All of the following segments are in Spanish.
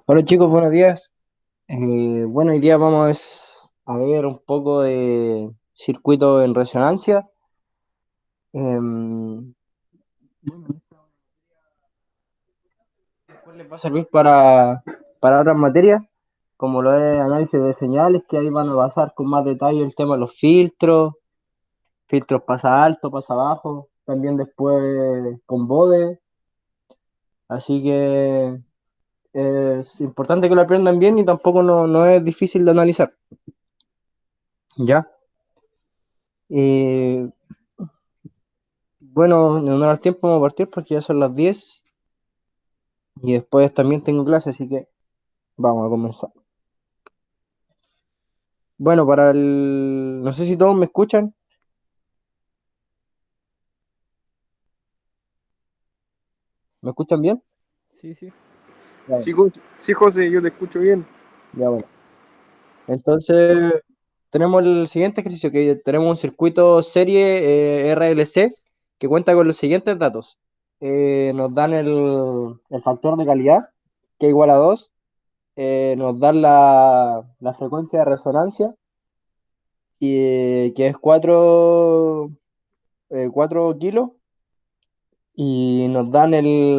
Hola chicos, buenos días. Bueno, hoy día a ver un poco de circuito en resonancia. Em, Después les va a servir para otras materias, como lo es análisis de señales, que ahí van a pasar con más detalle el tema de los filtros pasa alto, pasa bajo, también después con bode. Así que es importante que lo aprendan bien y tampoco no es difícil de analizar. ¿Ya? Y bueno, en honor al tiempo vamos a partir porque ya son las 10 y después también tengo clase, así que vamos a comenzar. Bueno, no sé si todos me escuchan. ¿Me escuchan bien? Sí, sí. Ya, Sí, sí, José, yo te escucho bien. ya bueno. Entonces, tenemos el siguiente ejercicio, que tenemos un circuito serie RLC que cuenta con los siguientes datos. Nos dan el factor de calidad, que es igual a 2. Nos dan la frecuencia de resonancia, que es 4 kilos. Y nos dan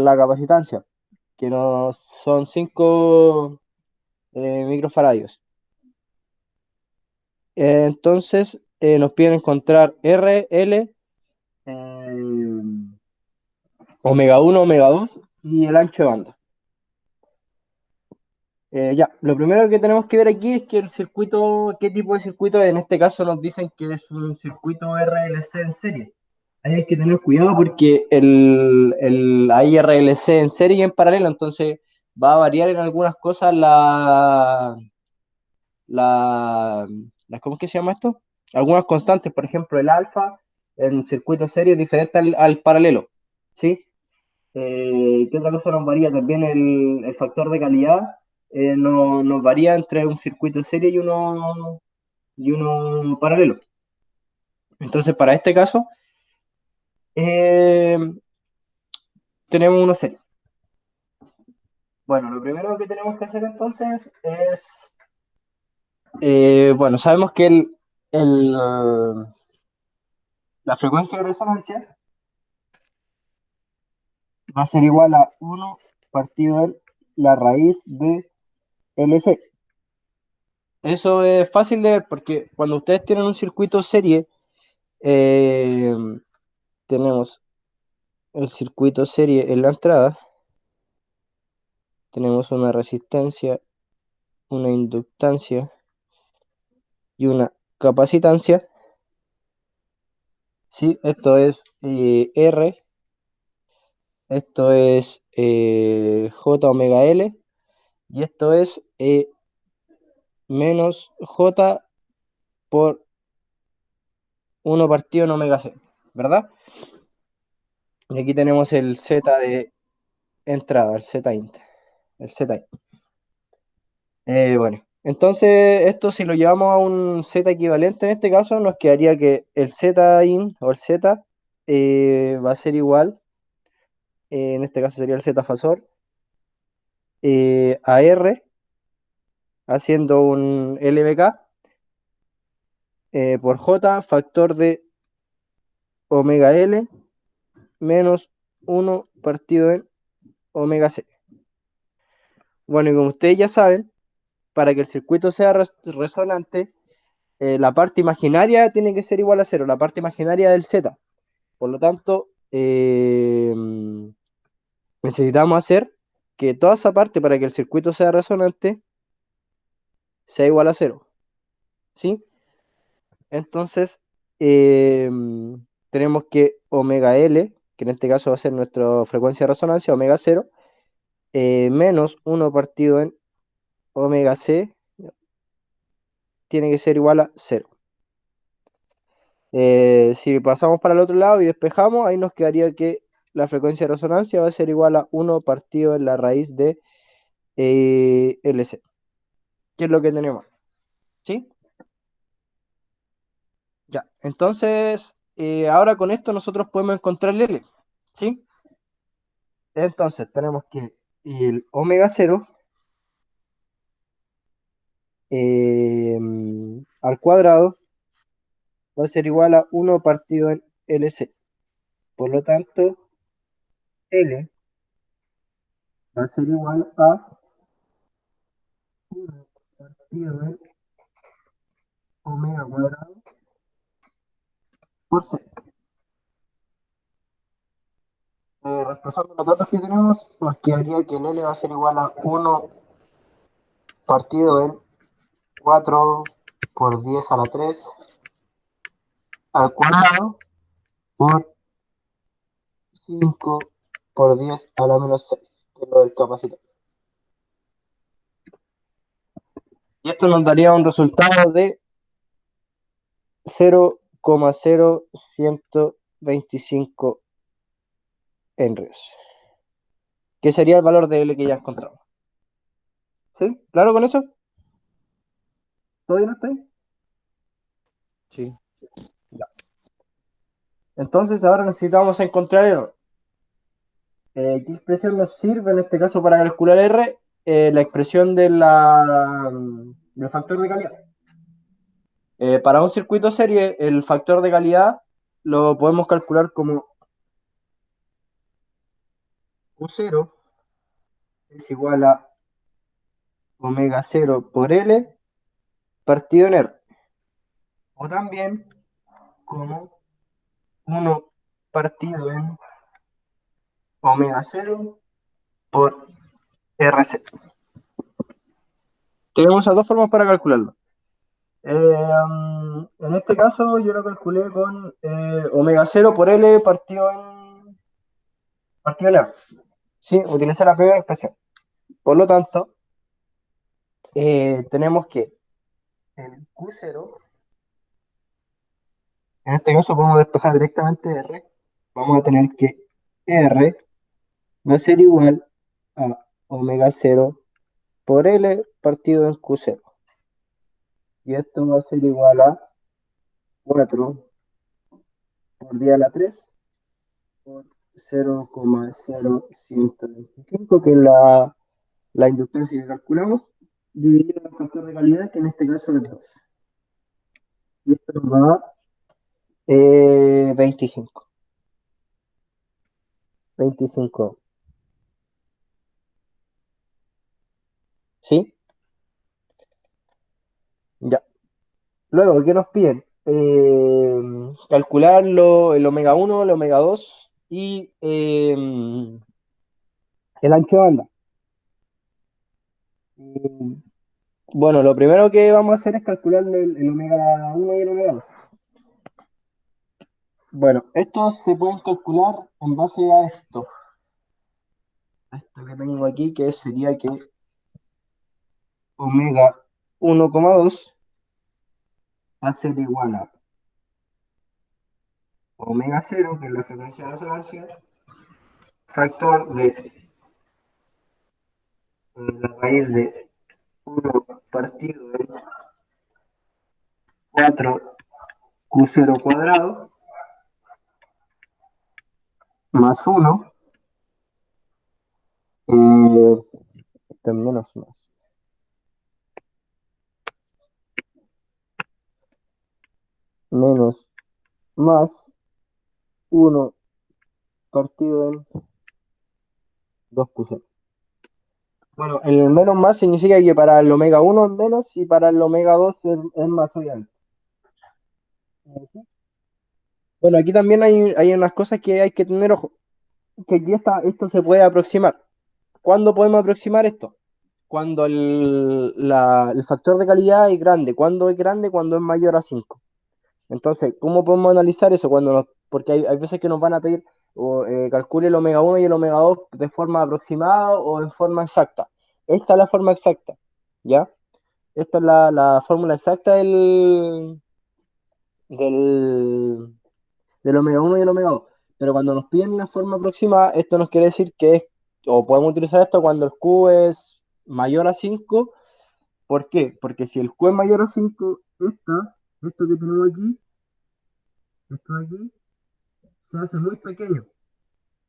la capacitancia, que nos son 5 microfaradios. Entonces nos piden encontrar R, L, eh, omega uno, omega 2 y el ancho de banda. Ya, lo primero que tenemos que ver aquí es que el circuito, qué tipo de circuito es. En este caso nos dicen que es un circuito RLC en serie. Ahí hay que tener cuidado porque hay RLC en serie y en paralelo, entonces va a variar en algunas cosas la, ¿cómo es que se llama esto? Algunas constantes, por ejemplo, el alfa en circuito serie es diferente al paralelo, ¿sí? ¿Qué otra cosa nos varía? También el factor de calidad nos varía entre un circuito serie y uno paralelo. Entonces, para este caso, eh, tenemos uno serie. Bueno, lo primero que tenemos que hacer entonces es, bueno, sabemos que la frecuencia de resonancia va a ser igual a uno partido en la raíz de LC. Eso es fácil de ver porque cuando ustedes tienen un circuito serie, eh, tenemos el circuito serie en la entrada, tenemos una resistencia, una inductancia y una capacitancia. ¿Sí? Esto es R, esto es J omega L y esto es menos J por uno partido en omega C, ¿verdad? Y aquí tenemos el Z de entrada, el Z int, el Z int. Bueno, entonces esto si lo llevamos a un Z equivalente en este caso, nos quedaría que el Z in o el Z va a ser igual, en este caso sería el Z fasor, a R, haciendo un LBK por J, factor de omega L menos uno partido en omega C. Bueno, y como ustedes ya saben, para que el circuito sea resonante, la parte imaginaria tiene que ser igual a cero, la parte imaginaria del Z. Por lo tanto, necesitamos hacer que toda esa parte para que el circuito sea resonante sea igual a cero. ¿Sí? Entonces, eh, tenemos que omega L, que en este caso va a ser nuestra frecuencia de resonancia, omega cero, menos uno partido en omega C, tiene que ser igual a cero. Si pasamos para el otro lado y despejamos, ahí nos quedaría que la frecuencia de resonancia va a ser igual a uno partido en la raíz de LC, que es lo que tenemos. ¿Sí? Ya. Entonces, ahora con esto nosotros podemos encontrar el L. ¿Sí? Entonces, tenemos que el omega cero al cuadrado va a ser igual a uno partido en LC. Por lo tanto, L va a ser igual a 1 partido en omega cuadrado por C. Reemplazando los datos que tenemos, nos quedaría que el L va a ser igual a 1 partido en 4 por 10 a la 3 al cuadrado por 5 por 10 a la menos 6, que es lo del capacitor. Y esto nos daría un resultado de 0,0125 henrios, que sería el valor de L que ya encontramos. ¿Sí? ¿Claro con eso? ¿Todo bien hasta ahí? Sí. Ya. Entonces ahora necesitamos encontrar R. ¿Qué expresión nos sirve en este caso para calcular R? La expresión del factor de calidad. Para un circuito serie, el factor de calidad lo podemos calcular como Q0 es igual a omega 0 por L partido en R. O también como 1 partido en omega 0 por RC. Tenemos esas dos formas para calcularlo. En este caso yo lo calculé con omega 0 por L partido en R. Sí, utilicé la primera expresión. Por lo tanto, tenemos que el Q0, en este caso podemos despejar directamente R, vamos a tener que R va a ser igual a omega 0 por L partido en Q0. Y esto va a ser igual a 4 por 10 a la 3 por 0,0125, que es la inductancia que calculamos, dividido en el factor de calidad, que en este caso es 2. Y esto nos da 25. 25. ¿Sí? Ya. Luego, ¿qué nos piden? Calcularlo, el omega 1, el omega 2 y el ancho de banda. Eh, bueno, lo primero que vamos a hacer es calcular el omega 1 y el omega 2. Bueno, estos se pueden calcular en base a esto. Esto que tengo aquí, que sería que omega 1,2 va a ser igual a omega 0, que es la frecuencia de resonancia, factor de la raíz de 1 partido en 4 Q0 cuadrado más 1, esto es menos menos más 1 partido en 2 Q0. Bueno, el menos más significa que para el omega 1 es menos y para el omega 2 es más, obviamente. Bueno, aquí también hay unas cosas que hay que tener ojo, que aquí esto se puede aproximar. ¿Cuándo podemos aproximar esto? Cuando el factor de calidad es grande. ¿Cuándo es grande? Cuando es mayor a 5. Entonces, ¿cómo podemos analizar eso? Porque hay veces que nos van a pedir calcule el omega 1 y el omega 2 de forma aproximada o en forma exacta. Esta es la forma exacta, ¿ya? Esta es la fórmula exacta del, del omega 1 y el omega 2. Pero cuando nos piden una forma aproximada, esto nos quiere decir o podemos utilizar esto cuando el Q es mayor a 5. ¿Por qué? Porque si el Q es mayor a 5, esto que tenemos aquí, esto de aquí, se hace muy pequeño,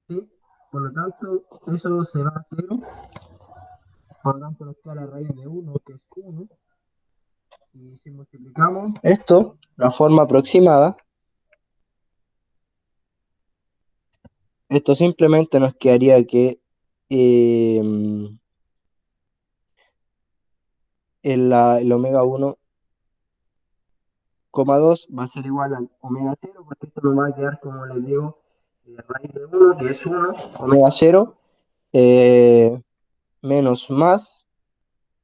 ¿sí? Por lo tanto, eso se va a cero. Por lo tanto, nos queda la raíz de uno, que es uno. Y si multiplicamos esto, la forma aproximada, esto simplemente nos quedaría que eh, el omega 1,2 va a ser igual al omega cero, porque esto nos va a quedar, como les digo, raíz de uno, que es uno, omega cero, eh, menos más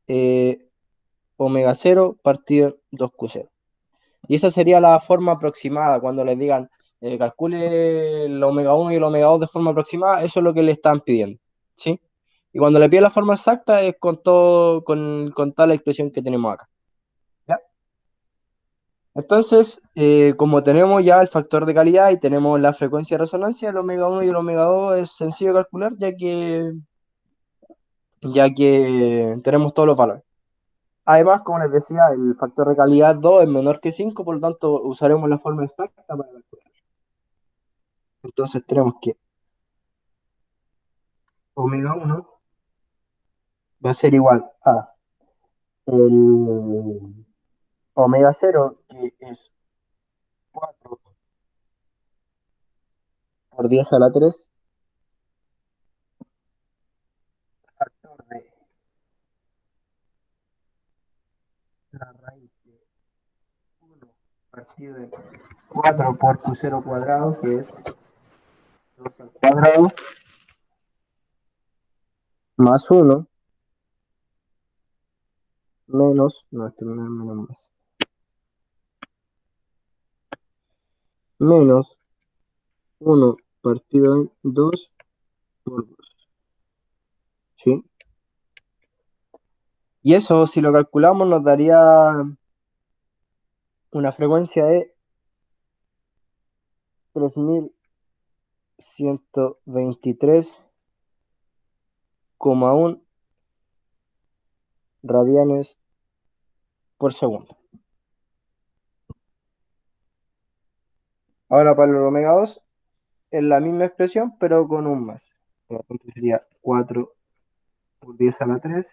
eh, omega cero partido en 2q0. Y esa sería la forma aproximada cuando les digan calcule el omega 1 y el omega 2 de forma aproximada, eso es lo que le están pidiendo, ¿sí? Y cuando le piden la forma exacta es con todo, con tal expresión que tenemos acá. ¿Ya? Entonces, como tenemos ya el factor de calidad y tenemos la frecuencia de resonancia, el omega 1 y el omega 2 es sencillo de calcular ya que tenemos todos los valores. Además, como les decía, el factor de calidad 2 es menor que 5, por lo tanto usaremos la forma exacta para calcular. Entonces tenemos que omega 1 va a ser igual a el omega cero, que es 4 por 10 a la 3, factor de la raíz de uno partido de 4 por q0 cuadrado, que es 2 al cuadrado, más uno menos, no, este no es menos más, menos uno partido en 2 por 2, ¿sí? Y eso, si lo calculamos, nos daría una frecuencia de 3123,1 radianes por segundo. Ahora para el omega 2 es la misma expresión, pero con un más. Por lo tanto sería 4 por 10 a la 3,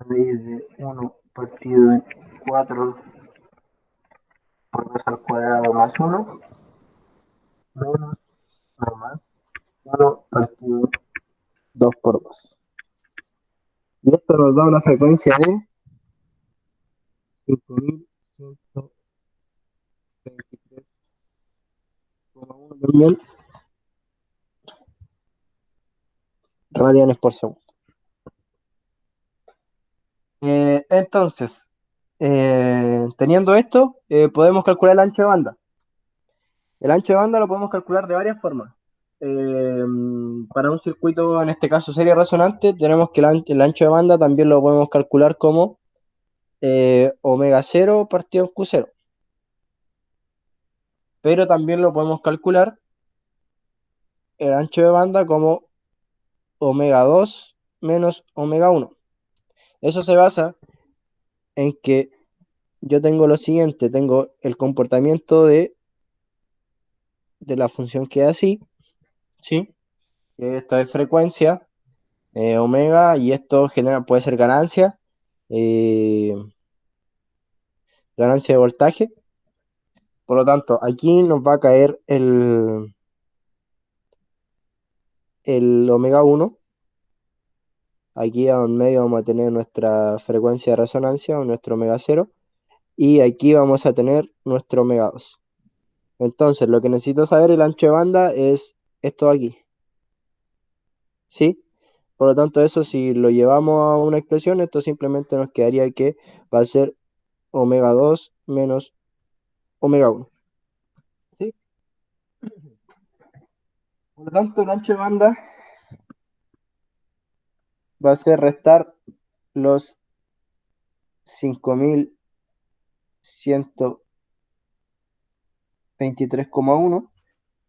raíz de 1 partido en 4 por 2 al cuadrado más uno, menos, no más, 1 partido 2 por 2. Y esto nos da una frecuencia de 5123,1 también radianes por segundo. Entonces, teniendo esto, podemos calcular el ancho de banda. El ancho de banda lo podemos calcular de varias formas. Eh, para un circuito, en este caso serie resonante, tenemos que el ancho de banda también lo podemos calcular como omega cero partido en q0. Pero también lo podemos calcular el ancho de banda como omega 2 menos omega 1. Eso se basa en que yo tengo lo siguiente, tengo el comportamiento de la función que es así, ¿sí? Que esto es frecuencia, omega, y esto puede ser eh, ganancia de voltaje. Por lo tanto, aquí nos va a caer el omega 1. Aquí en medio vamos a tener nuestra frecuencia de resonancia o nuestro omega cero. Y aquí vamos a tener nuestro omega 2. Entonces, lo que necesito saber el ancho de banda es esto aquí, ¿sí? Por lo tanto, eso si lo llevamos a una expresión, esto simplemente nos quedaría que va a ser omega 2 menos omega 1, ¿sí? Por lo tanto, el ancho de banda va a ser restar los 5123,1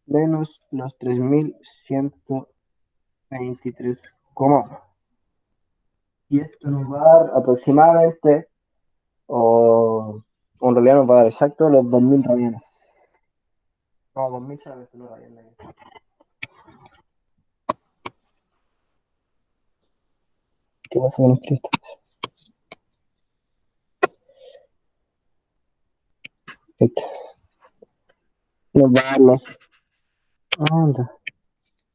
menos los 3123,1. Y esto nos va a dar aproximadamente, o en realidad nos va a dar exacto los 2000 radianes. No, 2000 solamente no rayas medio. ¿Qué pasa con los 30? Ahí está. Nos va a dar los. Anda,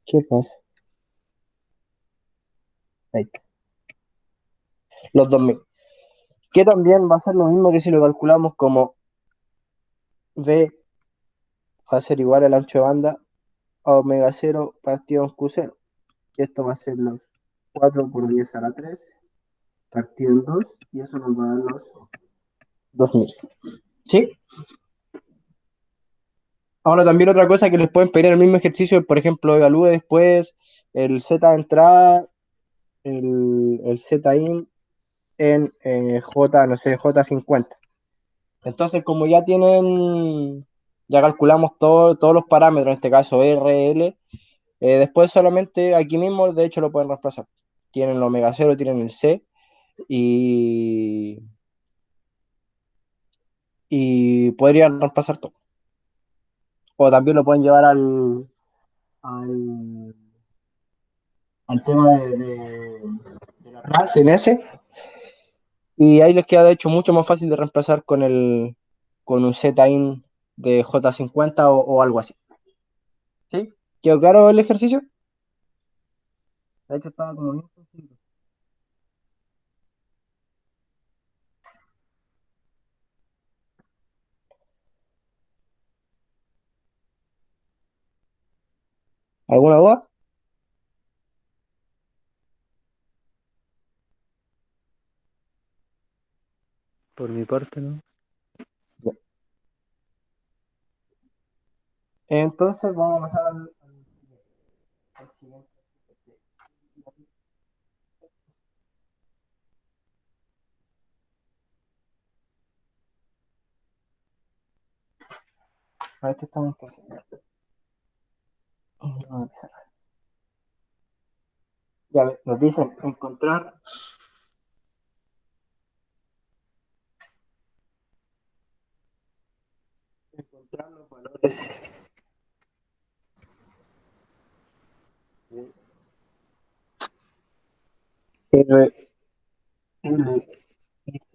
¿qué pasa? Ahí está. Los 2000. Que también va a ser lo mismo que si lo calculamos como V va a ser igual al ancho de banda a omega 0 partido en Q0. Que esto va a ser los 4 por 10 a la 3 partido en 2 y eso nos va a dar los 2000. ¿Sí? Ahora también otra cosa que les pueden pedir en el mismo ejercicio, por ejemplo, evalúe después el Z de entrada, el Z in en J, no sé, J50. Entonces, como ya tienen, ya calculamos todos los parámetros, en este caso R, L, después solamente aquí mismo, de hecho, lo pueden reemplazar. Tienen el omega 0, tienen el C y, y podrían reemplazar todo. O también lo pueden llevar al, al tema de la RAS en ese. Y ahí les queda de hecho mucho más fácil de reemplazar con un Z-in de J50 o algo así. ¿Sí? ¿Quedó claro el ejercicio? De hecho estaba como bien sencillo. ¿Alguna duda? Por mi parte, ¿no? Ya. Entonces vamos a pasar al siguiente. A ver qué estamos haciendo. Ya nos dicen encontrar los valores de R, L y C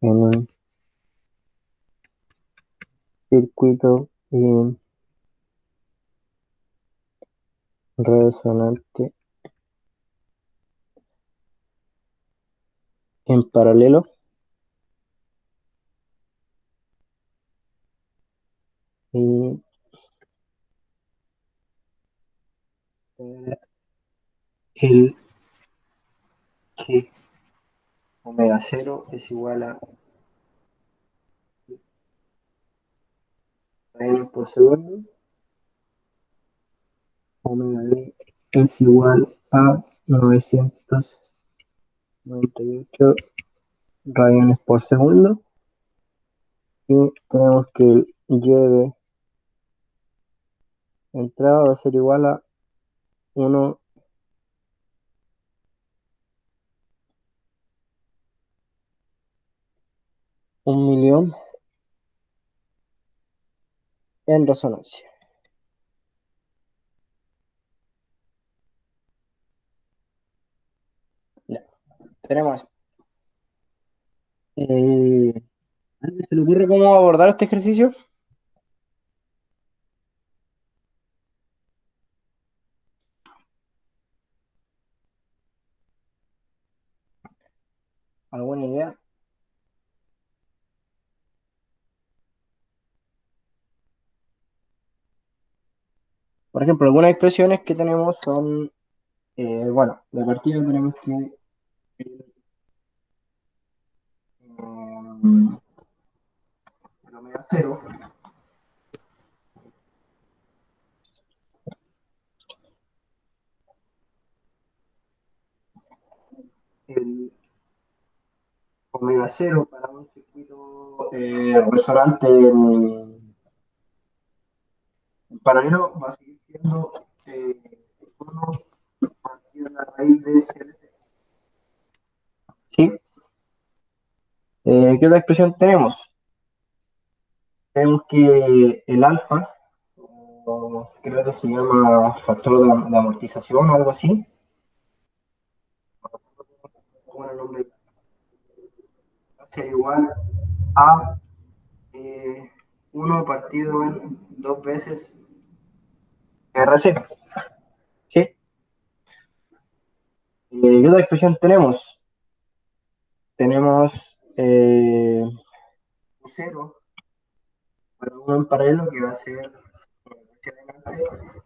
en un circuito resonante en paralelo y el que omega 0 es igual a radianes por segundo, omega d es igual a 998 radianes por segundo y tenemos que el y de entrada va a ser igual a 1, 1.000.000 en resonancia. Ya, tenemos. ¿Alguien se le ocurre cómo abordar este ejercicio? ¿Alguna idea? Por ejemplo, algunas expresiones que tenemos son, bueno, de partida tenemos que el omega cero, el omega cero para un circuito resonante en paralelo va a seguir siendo 1 partido de la raíz de LC. ¿Sí? ¿Qué otra expresión tenemos? Tenemos que el alfa, o creo que se llama factor de amortización o algo así. ¿Cómo era el nombre? Va a ser igual a 1 partido en 2 veces RC. ¿Sí? ¿Qué otra expresión tenemos? Tenemos cero para uno en paralelo que va a ser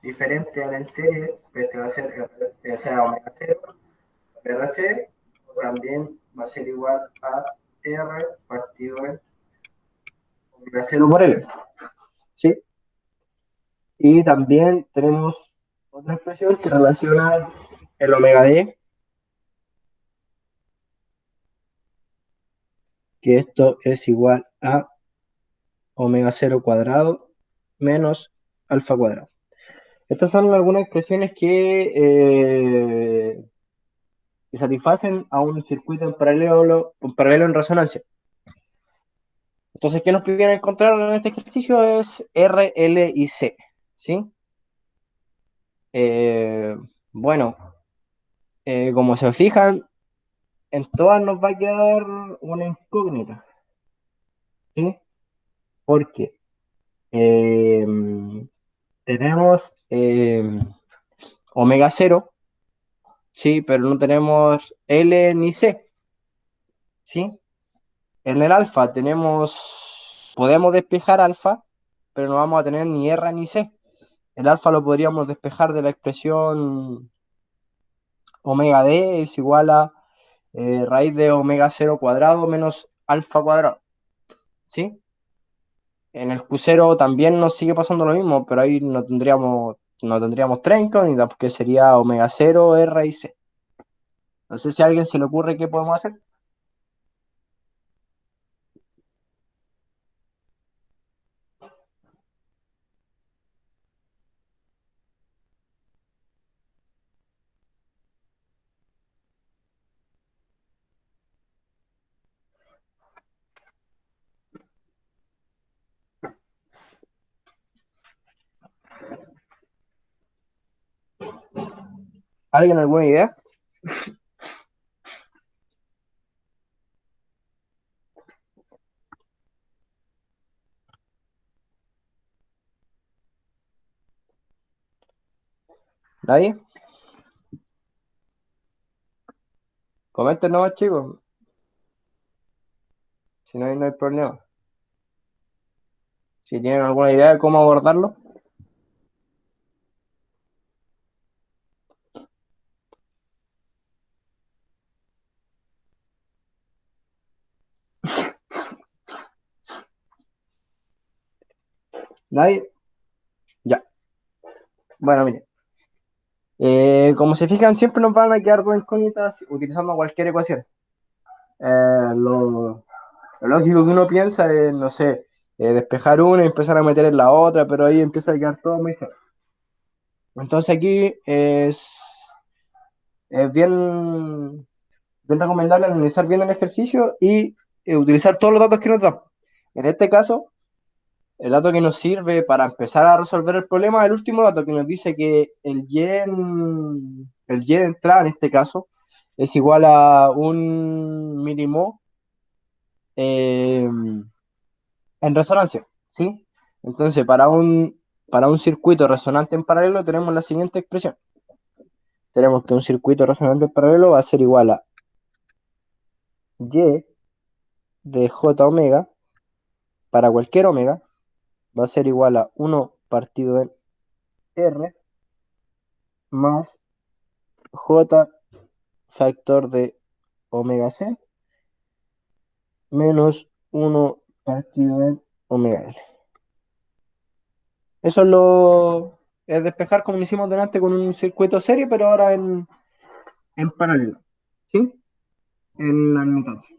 diferente a la en serie, este va a ser o sea, omega 0, RC, también va a ser igual a R partido en omega 0 por L. ¿Sí? Y también tenemos otra expresión que relaciona el omega D, que esto es igual a omega 0 cuadrado menos alfa cuadrado. Estas son algunas expresiones que satisfacen a un circuito en paralelo en resonancia. Entonces, ¿qué nos piden encontrar en este ejercicio? Es R, L y C, ¿sí? Bueno, como se fijan, en todas nos va a quedar una incógnita, ¿sí? Porque eh, tenemos omega 0, ¿sí? Pero no tenemos L ni C, ¿sí? En el alfa podemos despejar alfa, pero no vamos a tener ni R ni C. El alfa lo podríamos despejar de la expresión omega D es igual a raíz de omega 0 cuadrado menos alfa cuadrado, ¿sí? En el Q0 también nos sigue pasando lo mismo, pero ahí no tendríamos tres incógnitas, porque sería omega 0, R y C. No sé si a alguien se le ocurre qué podemos hacer. ¿Alguien alguna idea? ¿Nadie? Comenten nomás, chicos. Si no hay, no hay problema. Si tienen alguna idea de cómo abordarlo. ¿Nadie? Ya. Bueno, miren. Como se fijan, siempre nos van a quedar dos incógnitas utilizando cualquier ecuación. Lo lógico que uno piensa es, no sé, despejar una y empezar a meter en la otra, pero ahí empieza a quedar todo muy feo. Entonces aquí es bien recomendable analizar bien el ejercicio y utilizar todos los datos que nos dan. En este caso, el dato que nos sirve para empezar a resolver el problema es el último dato que nos dice que el Y de entrada en este caso es igual a 1 millimol eh, en resonancia, ¿sí? Entonces, para un circuito resonante en paralelo tenemos la siguiente expresión. Tenemos que un circuito resonante en paralelo va a ser igual a Y de J omega para cualquier omega va a ser igual a 1 partido en R más J factor de omega C menos 1 partido en omega L. Eso es despejar como lo hicimos delante con un circuito serie, pero ahora en paralelo, ¿sí? En la admitancia.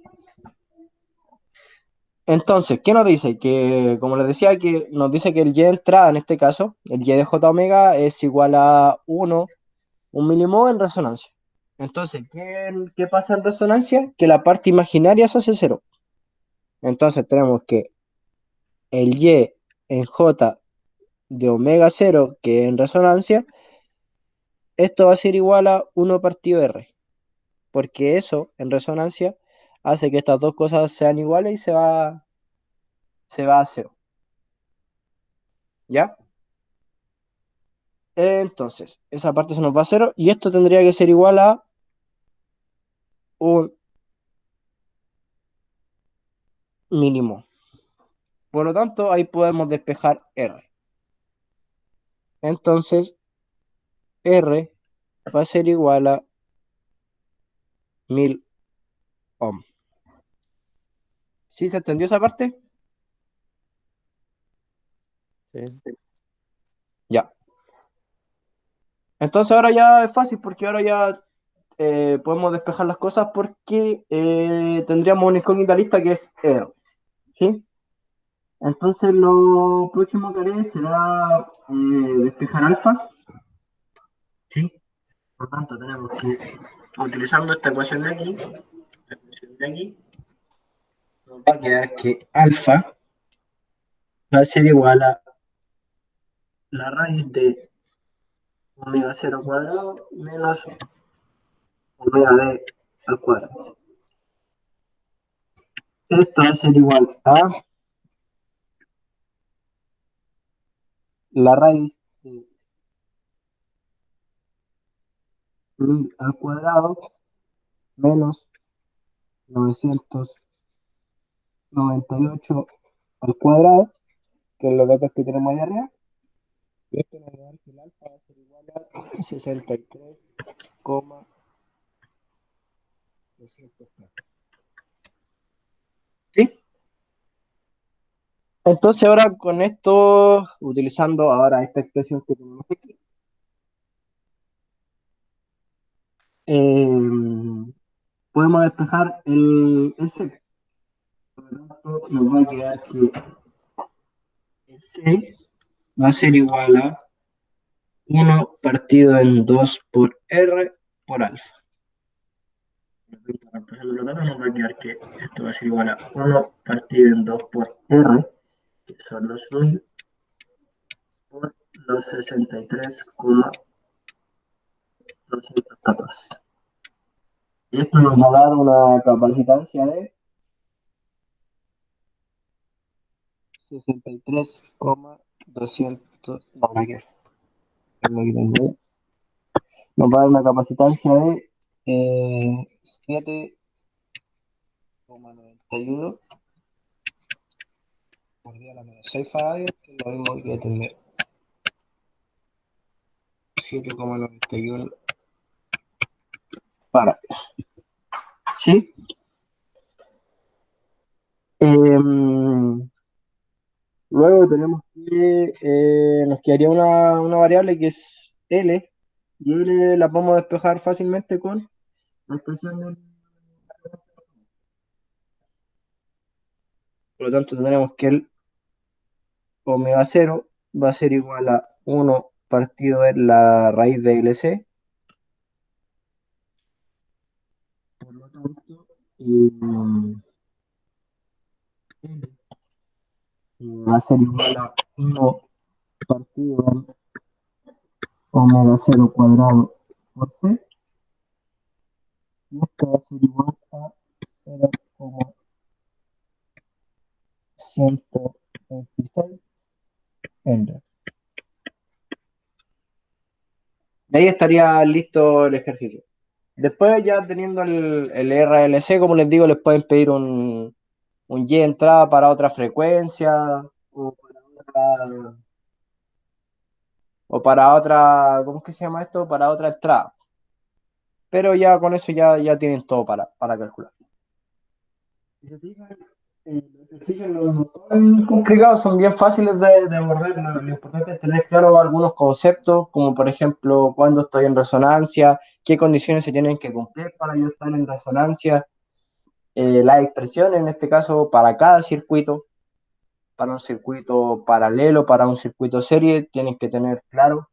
Entonces, ¿qué nos dice? Que, como les decía, que nos dice que el Y de entrada, en este caso, el Y de J omega es igual a 1 milimol en resonancia. Entonces, ¿qué pasa en resonancia? Que la parte imaginaria se hace cero. Entonces tenemos que el Y en J de omega cero, que es en resonancia, esto va a ser igual a 1 partido R, porque eso en resonancia hace que estas dos cosas sean iguales y se va a cero. ¿Ya? Entonces, esa parte se nos va a cero y esto tendría que ser igual a un mínimo. Por lo tanto, ahí podemos despejar R. Entonces, R va a ser igual a 1000 ohm. ¿Sí se entendió esa parte? Sí. Ya. Entonces ahora ya es fácil porque ahora ya podemos despejar las cosas porque tendríamos una incógnita lista que es R. ¿Sí? Entonces lo próximo que haré será despejar alfa. ¿Sí? Por tanto, tenemos que, utilizando esta ecuación de aquí, nos va a quedar que alfa va a ser igual a la raíz de omega cero cuadrado menos omega d al cuadrado. Esto va a ser igual a la raíz de 1000 al cuadrado menos 998 al cuadrado, que es los datos que tenemos ahí arriba. Y esto nos va a dar que el alfa va a ser igual a 63,200. ¿Sí? Entonces ahora con esto, utilizando ahora esta expresión que tenemos aquí, eh, podemos despejar el C. Por lo tanto, nos va a quedar que el C va a ser igual a 1 partido en 2 por R por alfa. Reemplazando los datos nos va a quedar que esto va a ser igual a 1 partido en 2 por R, que son los 1000, por los 63,214. Y esto nos va a dar una capacitancia de 63,200. No, no quiero. Nos va a dar una capacitancia de 7,91 por día a la menos 6 farads, que es lo mismo que tener 7,91 farads. ¿Sí? Luego tenemos que nos quedaría una variable que es L, y L la podemos despejar fácilmente con la expresión del. Por lo tanto, tendremos que el omega cero va a ser igual a 1 partido en la raíz de LC. Por lo tanto, va a ser igual a 1 partido en omega cero cuadrado por C. Y esto va a ser igual a 0,126 Ender. De ahí estaría listo el ejercicio. Después ya teniendo el RLC, como les digo, les pueden pedir un Y de entrada para otra frecuencia o para otra, ¿cómo es que se llama esto? Para otra entrada. Pero ya con eso ya tienen todo para calcular. Si se fijan, los ejercicios no son complicados, son bien fáciles de abordar. Lo importante es tener claro algunos conceptos, como por ejemplo, cuándo estoy en resonancia, qué condiciones se tienen que cumplir para yo estar en resonancia, las expresiones, en este caso, para cada circuito, para un circuito paralelo, para un circuito serie, tienes que tener claro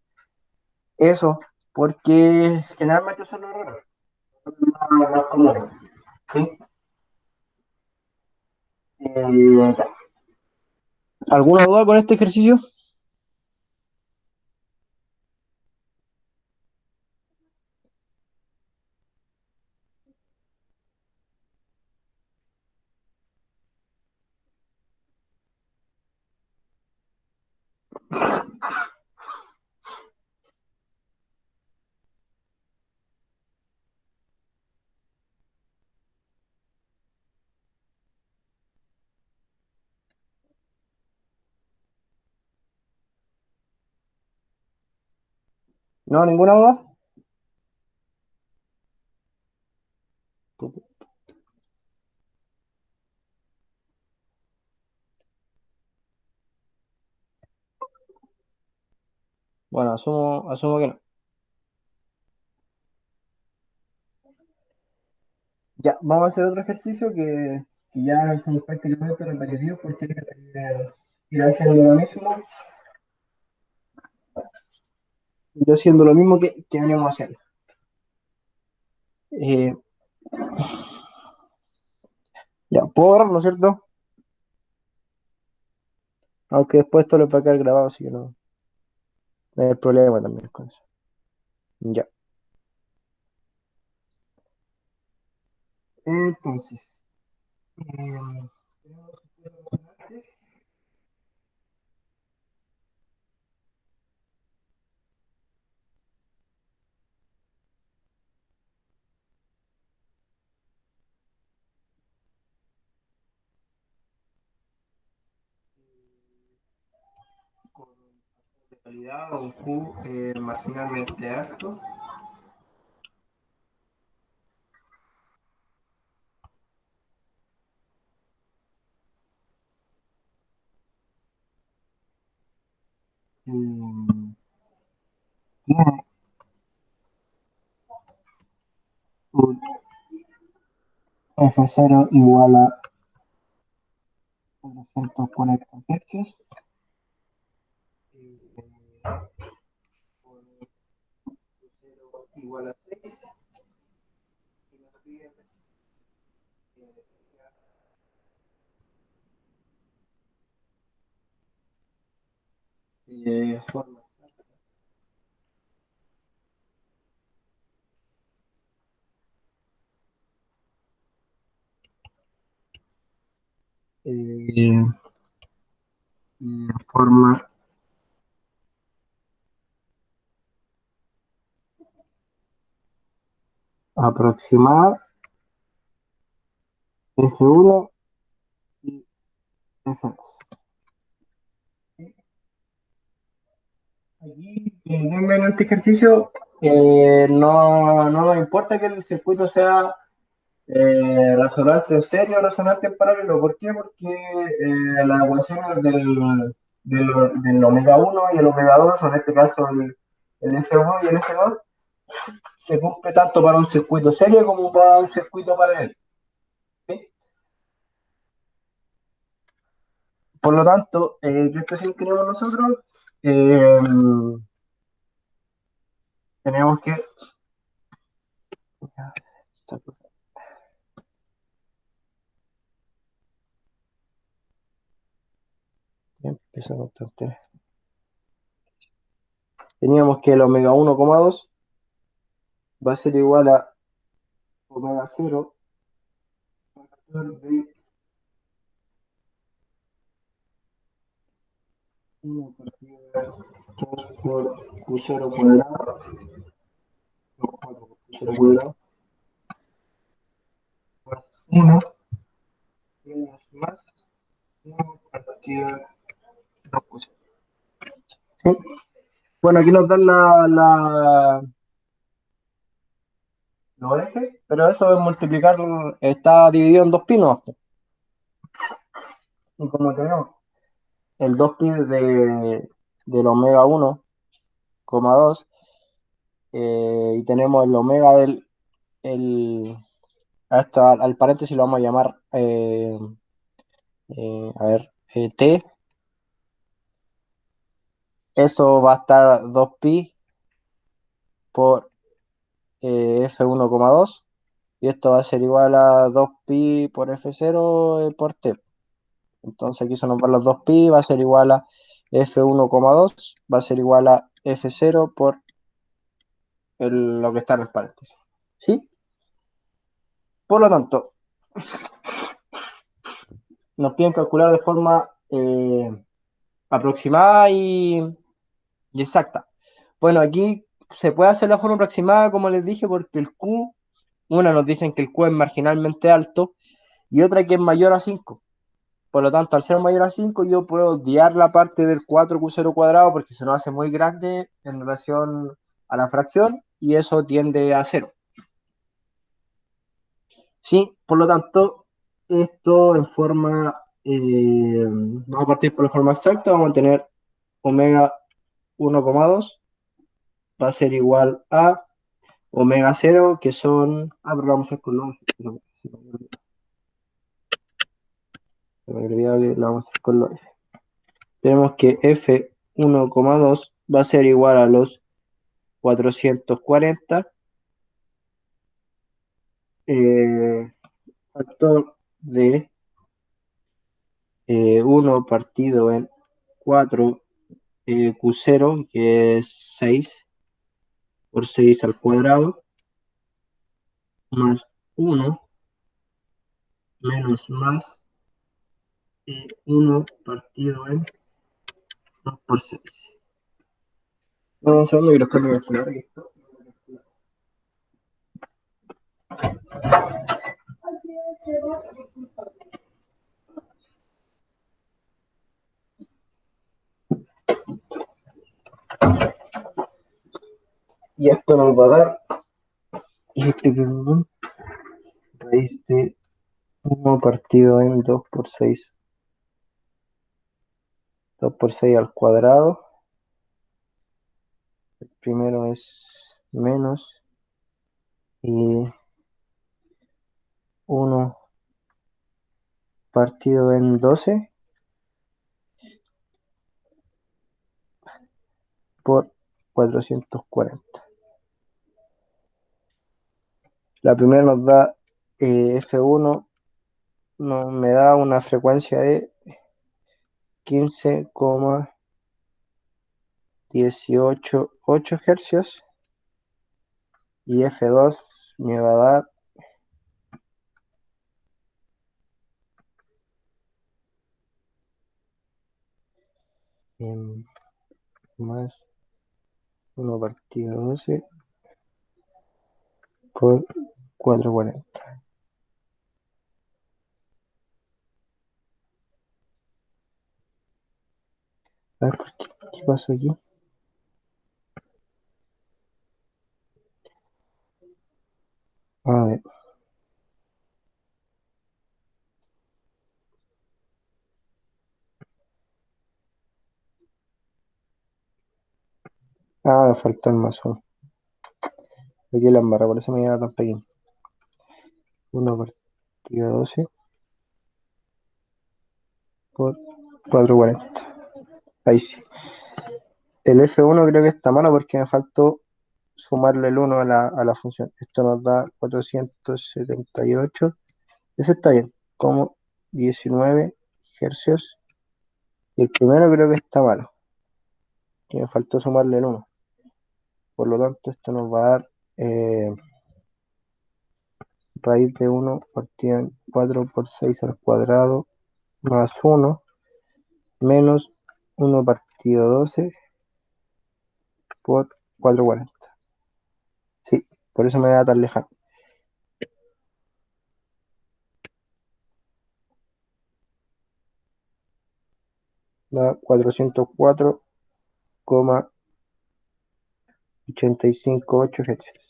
eso, porque generalmente son los errores más comunes. ¿Sí? Ya. ¿Alguna duda con este ejercicio? No, ninguna duda. Bueno, asumo que no. Ya, vamos a hacer otro ejercicio que ya son prácticamente repetitivos porque ir haciendo lo mismo, ir haciendo lo mismo que venimos haciendo. Eh, ya, puedo agarrar, ¿no es cierto? Aunque después esto lo va a quedar grabado, así que no hay problema también con eso. Ya. Entonces, eh, con de calidad o un Q marginalmente alto. mm, Tiene un F0 igual a 440 Hz. Igual a 6. Forma eh, forma aproximada F1 y F2. Aquí, en este ejercicio, no nos importa que el circuito sea resonante en serio o resonante en paralelo. ¿Por qué? Porque las ecuaciones del omega 1 y el omega 2, o en este caso el F1 y el F2, se cumple tanto para un circuito serio como para un circuito paralelo. ¿Sí? Por lo tanto, ¿qué expresión tenemos nosotros? Eh, tenemos que... Esta cosa, ya empiezo a contar ustedes. Teníamos que el omega 1,2 va a ser igual a omega 0 de 1 partido de 2 por Q0 cuadrado, no, 4 por Q0 cuadrado, más 1 más 1 partido de 2 Q0. ¿Sí? Bueno, aquí nos dan los ejes, pero eso es multiplicar, está dividido en dos pinos. Y como tenemos el 2pi del omega 1,2 y tenemos el omega el, hasta al paréntesis lo vamos a llamar, a ver, T, eso va a estar 2pi por F1,2 y esto va a ser igual a 2pi por F0 por T. Entonces aquí se nos van los 2pi, va a ser igual a F1,2, va a ser igual a F0 por lo que está en el paréntesis. ¿Sí? Por lo tanto, nos piden calcular de forma aproximada y exacta. Bueno, aquí se puede hacer la forma aproximada, como les dije, porque el Q, una nos dicen que el Q es marginalmente alto y otra que es mayor a 5. Por lo tanto, al ser mayor a 5, yo puedo odiar la parte del 4Q0 cuadrado porque se nos hace muy grande en relación a la fracción y eso tiende a cero. Sí, por lo tanto, esto en forma, vamos a partir por la forma exacta, vamos a tener omega 1,2 va a ser igual a omega 0, que son, pero lo vamos a hacer con los, se me olvidaba que lo vamos a hacer con los. Tenemos que F1,2 va a ser igual a los 440 factor de 1 partido en 4 Q0, que es 6 por 6 al cuadrado, más 1 menos más 1 partido en 2 por 6. Vamos a un segundo y los cambio de calculadora, que esto. Y esto nos va a dar raíz de 1 partido en 2 por 6. 2 por 6 al cuadrado. El primero es menos y 1 partido en 12 por 440. La primera nos da F1, me da una frecuencia de 15,188 hercios y F2 me va a dar más 1 partido 12 por 440. A ver, ¿qué pasó aquí? A ver. Me faltó el más 1. Aquí la embarra, por eso me queda tan pequeño. 1 partido 12 por 440. Ahí sí. El F1 creo que está malo porque me faltó sumarle el 1 a la función. Esto nos da 478. Eso está bien. Como 19 hercios. Y el primero creo que está malo. Que me faltó sumarle el 1. Por lo tanto, esto nos va a dar raíz de 1 partido en 4 por 6 al cuadrado más 1 menos 1 partido 12 por 440. Sí, por eso me da tan lejano. Da 404,858 Hz.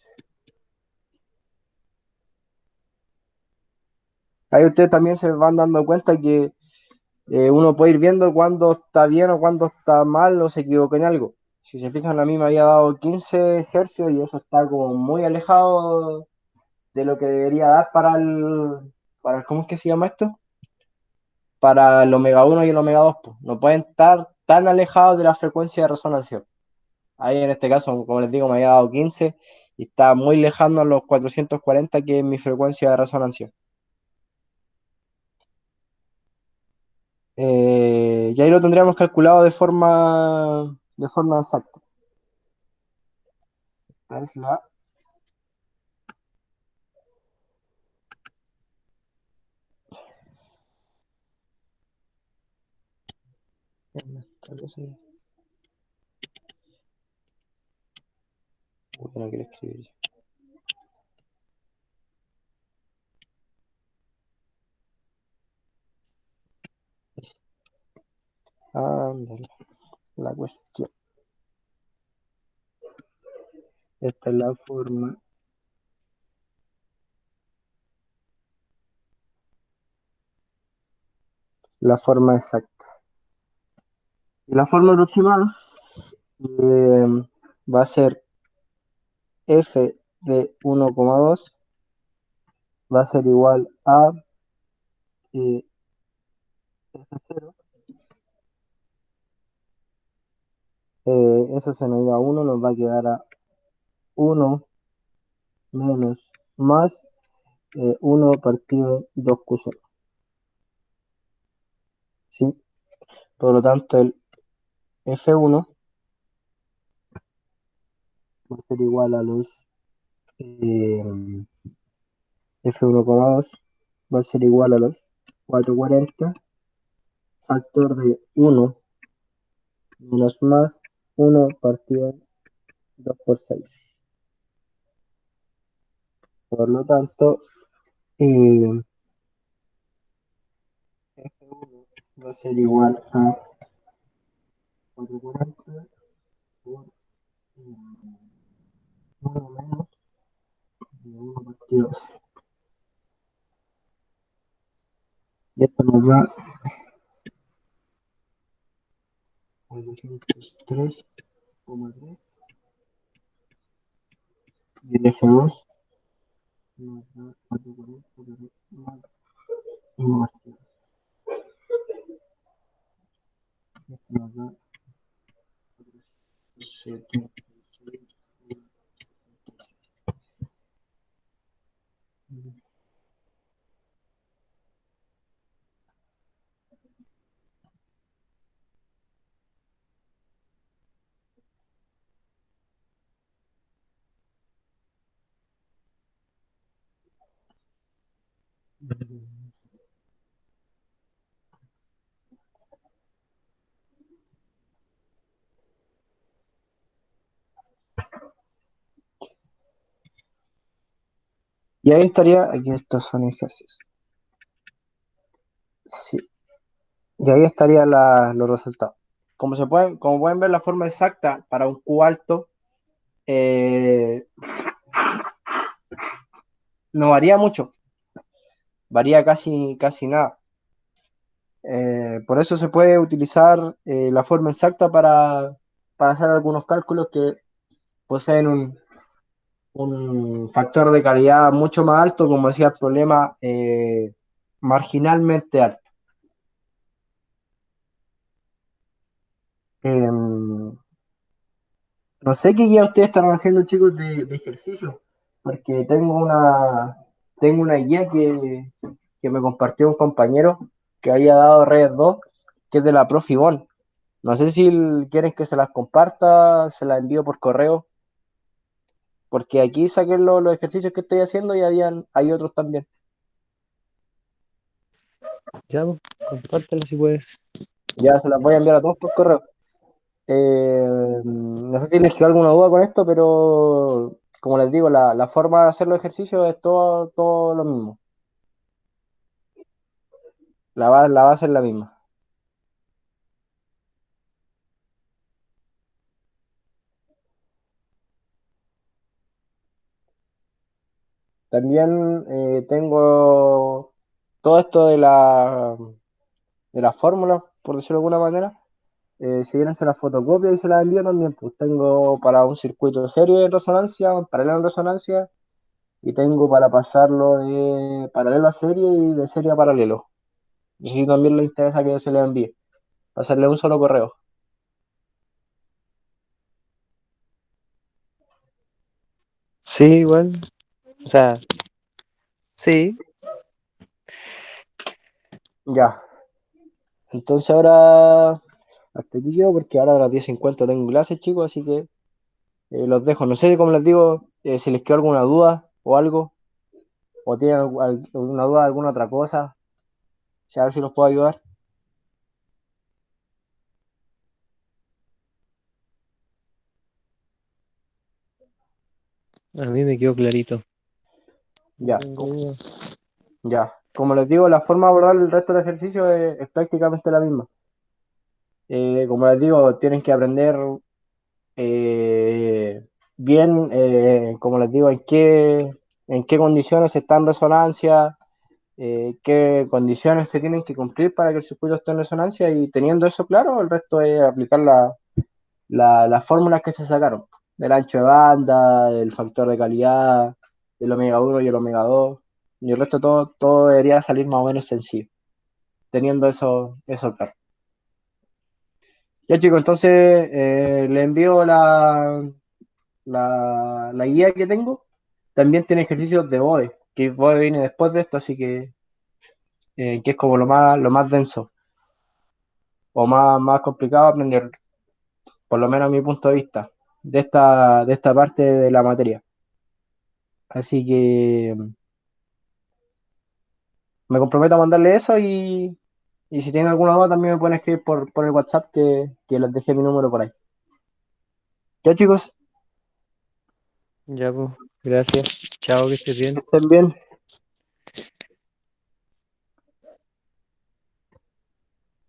Ahí ustedes también se van dando cuenta que uno puede ir viendo cuándo está bien o cuándo está mal o se equivoca en algo. Si se fijan, a mí me había dado 15 hercios y eso está como muy alejado de lo que debería dar ¿cómo es que se llama esto? Para el omega 1 y el omega 2, pues. No pueden estar tan alejados de la frecuencia de resonancia. Ahí en este caso, como les digo, me había dado 15 y está muy lejano a los 440, que es mi frecuencia de resonancia. Y ahí lo tendríamos calculado de forma exacta. Esta es la esta cosa ahí. Uy, no quiero escribir. Ándale, la cuestión. Esta es la forma exacta. Y la forma aproximada eh, va a ser f de 1,2 va a ser igual a f0. Eso se nos da a 1, nos va a quedar a 1 menos más 1 partido 2Q0. ¿Sí? Por lo tanto, el F1 va a ser igual a los eh, F1,2 va a ser igual a los 440 factor de 1 menos más 1 partido 2 por 6. Por lo tanto, F1 va a ser igual a 440 por 1 menos 1 partido 2. Y esto nos da 403,3 y el F2 nos da 440 más 1 partido 2. Esto nos da 476. Y ahí estaría, aquí estos son ejercicios. Sí. Y ahí estarían los resultados. Como pueden ver, la forma exacta para un Q alto eh, no varía mucho, varía casi, casi nada. Por eso se puede utilizar la forma exacta para hacer algunos cálculos que poseen un factor de calidad mucho más alto, como decía el problema, marginalmente alto. Em, No sé qué guía ustedes están haciendo, chicos, de ejercicio, porque tengo una guía que me compartió un compañero que había dado Redes 2, que es de la Profibón. No sé si quieren que se las comparta, se las envío por correo, porque aquí saqué los ejercicios que estoy haciendo y hay otros también. Ya, pues, compártelo si puedes. Ya se las voy a enviar a todos por correo. No sé si les quedó alguna duda con esto, pero como les digo, la forma de hacer los ejercicios es todo lo mismo. La base es la misma. También tengo todo esto de la fórmula, por decirlo de alguna manera. Si quieren se las fotocopio y se las envío también, pues tengo para un circuito de serie de resonancia, un paralelo en resonancia, y tengo para pasarlo de paralelo a serie y de serie a paralelo. Y si también les interesa que se les envíe, hacerle un solo correo. Sí, igual. O sea, sí. Ya. Entonces ahora hasta aquí quedo porque ahora a las 10:50 tengo clases, chicos, así que los dejo. No sé cómo les digo, si les quedó alguna duda o algo, o tienen alguna duda de alguna otra cosa, si a ver si los puedo ayudar. A mí me quedó clarito. No Ya, tengo dudas. ya. Como les digo, la forma de abordar el resto del ejercicio es prácticamente la misma. Como les digo, tienen que aprender eh, bien, como les digo, en qué condiciones está en resonancia, qué condiciones se tienen que cumplir para que el circuito esté en resonancia y teniendo eso claro, el resto es aplicar las fórmulas que se sacaron, del ancho de banda, del factor de calidad, del omega 1 y el omega 2 y el resto todo debería salir más o menos sencillo, teniendo eso claro. Ya chicos, entonces le envío la guía que tengo. También tiene ejercicios de BOE, que BOE viene después de esto, así que es como lo más denso o más complicado de aprender, por lo menos a mi punto de vista, de esta parte de la materia. Así que me comprometo a mandarle eso y si tienen alguna duda también me pueden escribir por el WhatsApp que les dejé mi número por ahí. Ya chicos, Ya, pues, gracias. Chao, que estés que bien. estén bien.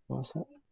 Vamos a